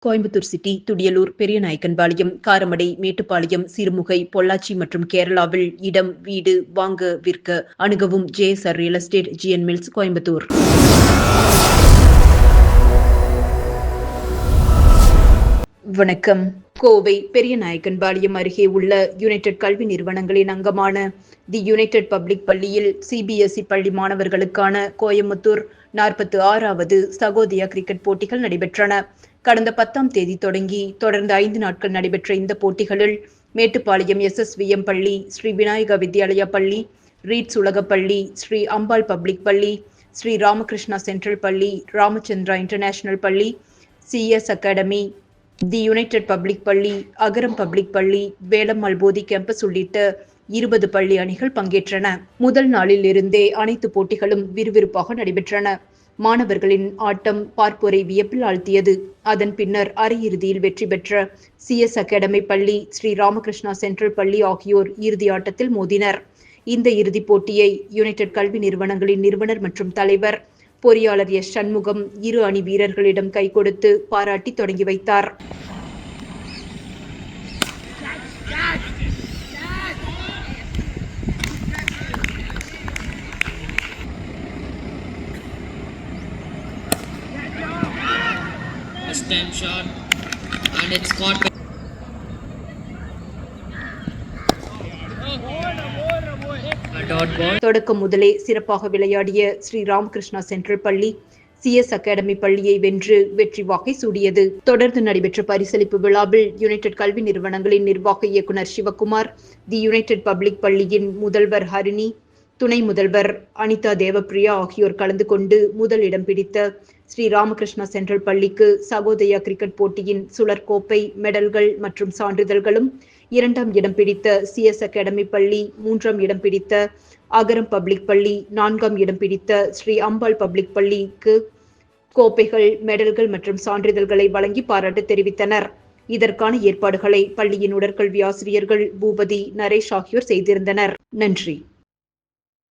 Coimbatore city, Thudiyalur, Periyanaickenpalayam, Karamadai, Mettupalayam, Sirumugai, Pollachi மற்றும் கேரளாவில் இடம், வீடு வாங்க, விற்க அணுகவும் JSR real estate, GN mills, Coimbatore. வணக்கம். கோவை பெரியநாயக்கன்பாளையம் அருகே உள்ள யுனைடெட் கல்வி நிறுவனங்களின் அங்கமான தி யுனைடெட் பப்ளிக் பள்ளியில் CBSE பள்ளி மாணவர்களுக்கான கோயம்புத்தூர் 46வது சகோதயா கிரிக்கெட் போட்டிகள் நடைபெற்றன. கடந்த 10ஆம் தேதி தொடங்கி தொடர்ந்து 5 நாட்கள் நடைபெற்ற இந்த போட்டிகளில் மேட்டுப்பாளையம் SSVM பள்ளி, ஸ்ரீ விநாயகா வித்யாலயா பள்ளி, ரீட்ஸ் உலகப்பள்ளி, ஸ்ரீ அம்பாள் பப்ளிக் பள்ளி, ஸ்ரீ ராமகிருஷ்ணா சென்ட்ரல் பள்ளி, ராமச்சந்திரா இன்டர்நேஷனல் பள்ளி, CS அகாடமி, தி யுனைடெட் பப்ளிக் பள்ளி, அகரம் பப்ளிக் பள்ளி, வேலம்மாள் போதி கேம்பஸ் உள்ளிட்ட 20 பள்ளி அணிகள் பங்கேற்றன. முதல் நாளில் இருந்தே அனைத்து போட்டிகளும் விறுவிறுப்பாக நடைபெற்றன. மாணவர்களின் ஆட்டம் பார்ப்போரை வியப்பில் ஆழ்த்தியது. அதன் பின்னர் அரையிறுதியில் வெற்றி பெற்ற CS அகாடமி பள்ளி, ஸ்ரீ ராமகிருஷ்ணா சென்ட்ரல் பள்ளி ஆகியோர் இறுதி ஆட்டத்தில் மோதினர். இந்த இறுதிப் போட்டியை யுனைடெட் கல்வி நிறுவனங்களின் நிறுவனர் மற்றும் தலைவர் பொறியாளர் S. சண்முகம் இரு அணி வீரர்களிடம் கை கொடுத்து பாராட்டி தொடங்கி வைத்தார். தொடக்கம் முதலே சிறப்பாக விளையாடிய ஸ்ரீ ராமகிருஷ்ணா சென்ட்ரல் பள்ளி CS அகாடமி பள்ளியை வென்று வெற்றி வாகை சூடியது. தொடர்ந்து நடைபெற்ற பரிசளிப்பு விழாவில் யுனைடெட் கல்வி நிறுவனங்களின் நிர்வாக இயக்குனர் சிவகுமார், தி யுனைடெட் பப்ளிக் பள்ளியின் முதல்வர் ஹரிணி, துணை முதல்வர் அனிதா தேவப்பிரியா ஆகியோர் கலந்து கொண்டு முதல் இடம் பிடித்த ஸ்ரீ ராமகிருஷ்ணா சென்ட்ரல் பள்ளிக்கு சகோதயா கிரிக்கெட் போட்டியின் சுழற்கோப்பை, மெடல்கள் மற்றும் சான்றிதழ்களும், 2ஆம் இடம் பிடித்த CS அகாடமி பள்ளி, 3ஆம் இடம் பிடித்த அகரம் பப்ளிக் பள்ளி, 4ஆம் இடம் பிடித்த ஸ்ரீ அம்பாள் பப்ளிக் பள்ளிக்கு கோப்பைகள், மெடல்கள் மற்றும் சான்றிதழ்களை வழங்கி பாராட்டு தெரிவித்தனர். இதற்கான ஏற்பாடுகளை பள்ளியின் உடற்கல்வி ஆசிரியர்கள் பூபதி, நரேஷ் ஆகியோர் செய்திருந்தனர். நன்றி.